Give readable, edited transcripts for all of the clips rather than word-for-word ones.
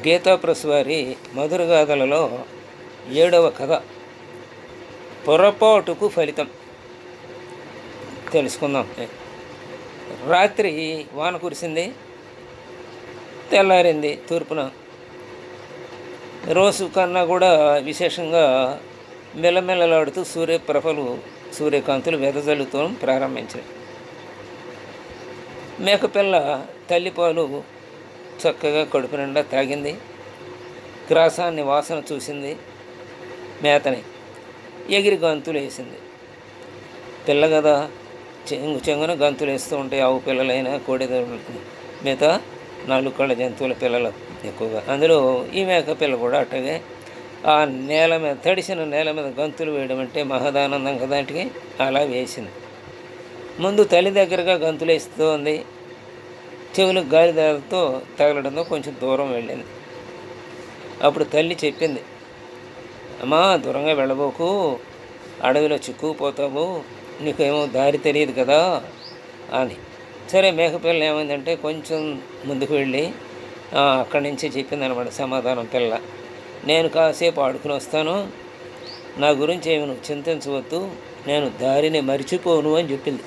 గీతాప్రస్ వారి మధురగాథలలో 7వ కథ పొరపాటుకు ఫలితం తెలుసుకుందాం. రాత్రి వాన కురిసింది, తెల్లారింది. తూర్పున రోజు కన్నా కూడా విశేషంగా మెల్లమెల్లలాడుతూ సూర్యకాంతులు వెదజల్లుతూ ప్రారంభించాయి. మేకపిల్ల తల్లిపాలు చక్కగా కడుపు నిండా తాగింది. గ్రాసాన్ని వాసన చూసింది. మేతని ఎగిరి గంతులు వేసింది. పిల్ల కదా, చెంగున గంతులు వేస్తూ ఉంటాయి. ఆవు పిల్లలైనా కోడి మిగతా 4 కళ్ళ జంతువుల పిల్లలు ఎక్కువగా. అందులో ఈ మేక పిల్ల కూడా అట్టగే ఆ నేల మీద, తడిసిన నేల మీద గంతులు వేయడం అంటే మహదానందం కదా. అలా వేసింది. ముందు తల్లి దగ్గరగా గంతులు వేస్తూ ఉంది. చెవులకు గాలిదాలతో తగలడంతో కొంచెం దూరం వెళ్ళింది. అప్పుడు తల్లి చెప్పింది, అమ్మా దూరంగా వెళ్ళబోకు, అడవిలో చిక్కుకుపోతావు, నీకేమో దారి తెలియదు కదా అని. సరే, మేకపిల్ల ఏమైందంటే కొంచెం ముందుకు వెళ్ళి అక్కడి నుంచి చెప్పింది అనమాట సమాధానం పిల్ల. నేను కాసేపు ఆడుకుని వస్తాను, నా గురించి ఏమి నువ్వు చింతించవద్దు, నేను దారిని మరిచిపోను అని చెప్పింది.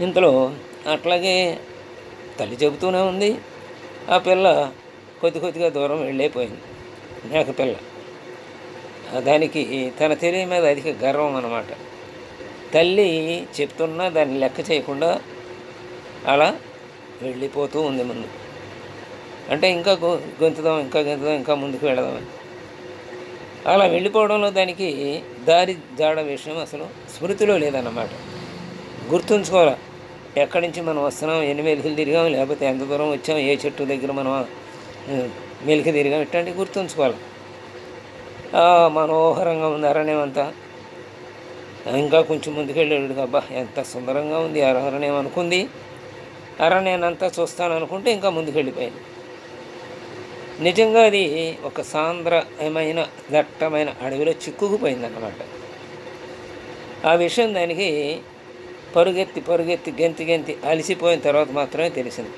ఇంతలో అట్లాగే తల్లి చెబుతూనే ఉంది. ఆ పిల్ల కొద్దిగా దూరం వెళ్ళిపోయింది. మేకపిల్ల దానికి తన తెలివి మీద అధిక గర్వం అన్నమాట. తల్లి చెప్తున్నా దాన్ని లెక్క చేయకుండా అలా వెళ్ళిపోతూ ఉంది ముందు. అంటే ఇంకా గొంతుదాం, ఇంకా ముందుకు వెళదామని. అలా వెళ్ళిపోవడంలో దానికి దారి జాడ విషయం అసలు స్మృతిలో లేదన్నమాట. గుర్తుంచుకోవాలి, ఎక్కడి నుంచి మనం వస్తున్నాం, ఎన్ని మెలికలు తిరిగాం, లేకపోతే ఎంత దూరం వచ్చాం, ఏ చెట్టు దగ్గర మనం మెలికి తిరిగాం, ఇట్లాంటివి గుర్తుంచుకోవాలి. మనోహరంగా ఉంది అరణ్యం అంతా. ఇంకా కొంచెం ముందుకెళ్ళాడు, అబ్బా ఎంత సుందరంగా ఉంది అరణ్యం అనుకుంది. అరణ్యాన్ని అంతా చూస్తాను అనుకుంటే ఇంకా ముందుకెళ్ళిపోయింది. నిజంగా అది ఒక సాంద్రమైన దట్టమైన అడవిలో చిక్కుకుపోయిందన్నమాట. ఆ విషయం దానికి పరుగెత్తి గెంతి అలసిపోయిన తర్వాత మాత్రమే తెలిసింది.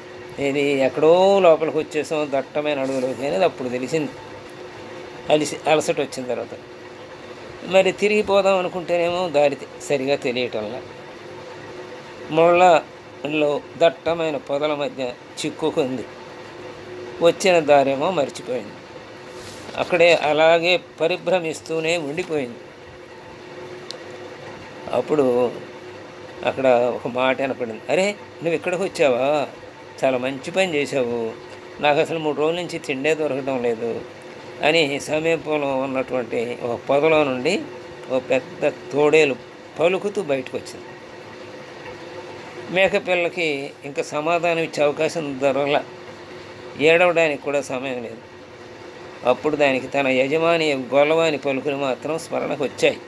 ఇది ఎక్కడో లోపలికి వచ్చేసాం దట్టమైన అడవిలోకి అనేది అప్పుడు తెలిసింది. అలసట వచ్చిన తర్వాత. మరి తిరిగిపోదాం అనుకుంటేనేమో దారి సరిగా తెలియటంలా. ముళ్ళలో దట్టమైన పొదల మధ్య చిక్కుకుంది. వచ్చిన దారేమో మర్చిపోయింది. అక్కడే అలాగే పరిభ్రమిస్తూనే ఉండిపోయింది. అప్పుడు అక్కడ ఒక మాట వినపడింది. అరే, నువ్వు ఇక్కడికి వచ్చావా, చాలా మంచి పని చేసావు, నాకు అసలు 3 రోజుల నుంచి తిండే దొరకడం లేదు అని సమీపంలో ఉన్నటువంటి ఒక పొదలో నుండి ఒక పెద్ద తోడేలు పలుకుతూ బయటకు వచ్చింది. మేకపిల్లకి ఇంకా సమాధానం ఇచ్చే అవకాశం దొరకల, ఏడవడానికి కూడా సమయం లేదు. అప్పుడు దానికి తన యజమాని గొల్లవాని పలుకులు మాత్రం స్మరణకు వచ్చాయి.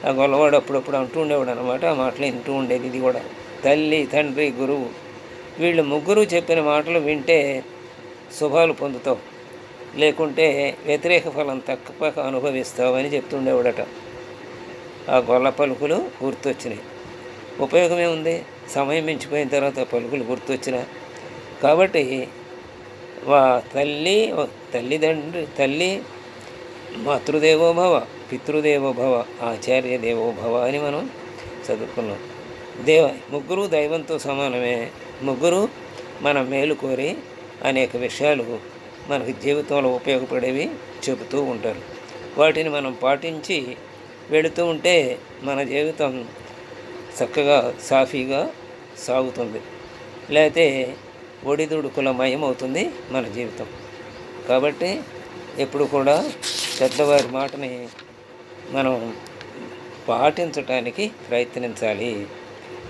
ఆ గొల్లవాడు అప్పుడప్పుడు అంటూ ఉండేవాడు అనమాట. ఆ మాటలు వింటూ ఉండేది. ఇది కూడా తల్లి, తండ్రి, గురువు వీళ్ళు ముగ్గురు చెప్పిన మాటలు వింటే శుభాలు పొందుతావు, లేకుంటే వ్యతిరేక ఫలం తక్కువ అనుభవిస్తావు అని చెప్తుండేవాడట. ఆ గొల్ల పలుకులు గుర్తొచ్చినాయి. ఉపయోగమే ఉంది, సమయం మించిపోయిన తర్వాత పలుకులు గుర్తొచ్చినా. కాబట్టి తల్లి మాతృదేవోభవ, పితృదేవోభవ, ఆచార్య దేవోభవ అని మనం చదువుకున్నాం. ముగ్గురు దైవంతో సమానమే. ముగ్గురు మన మేలు కోరి అనేక విషయాలు మనకి జీవితంలో ఉపయోగపడేవి చెబుతూ ఉంటారు. వాటిని మనం పాటించి వెళుతూ ఉంటే మన జీవితం చక్కగా సాఫీగా సాగుతుంది. లేకపోతే ఒడిదుడుకులమయం అవుతుంది మన జీవితం. కాబట్టి ఎప్పుడు కూడా పెద్దవారి మాటని మనం పాటించటానికి ప్రయత్నించాలి.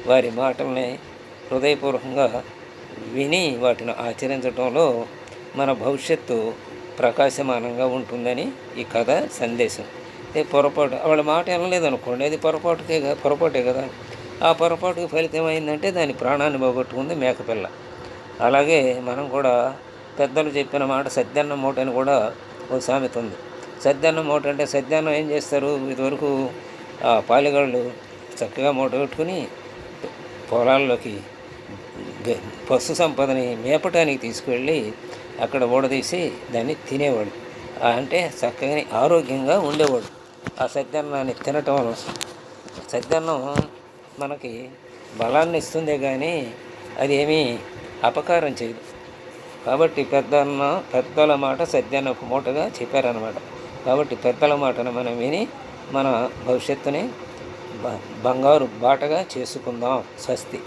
వారి మాటల్ని హృదయపూర్వకంగా విని వాటిని ఆచరించడంలో మన భవిష్యత్తు ప్రకాశమానంగా ఉంటుందని ఈ కథ సందేశం. పొరపాటు వాళ్ళ మాట వినలేదనుకోండి, అది పొరపాటే కదా. ఆ పొరపాటుకు ఫలితం అయిందంటే దాని ప్రాణాన్ని పోగొట్టుకుంది మేకపిల్ల. అలాగే మనం కూడా పెద్దలు చెప్పిన మాట సద్దన్నం మూట అని కూడా ఒక సామెత ఉంది. సద్దన్నం మూట అంటే సద్దన్నం ఏం చేస్తారు, ఇదివరకు పాలిగాళ్ళు చక్కగా మూట పెట్టుకుని పొలాల్లోకి పశు సంపదని మేపటానికి తీసుకువెళ్ళి అక్కడ ఊడదీసి దాన్ని తినేవాడు. అంటే చక్కగా ఆరోగ్యంగా ఉండేవాడు ఆ సద్దన్నాన్ని తినటం వల్ల. సద్దన్నం మనకి బలాన్ని ఇస్తుందే కానీ అది ఏమీ అపకారం చేయదు. కాబట్టి పెద్దల మాట సద్దన్నపు మూటగా చెప్పారనమాట. కాబట్టి పెద్దల మాటను మనం విని మన భవిష్యత్తుని బంగారు బాటగా చేసుకుందాం. స్వస్తి.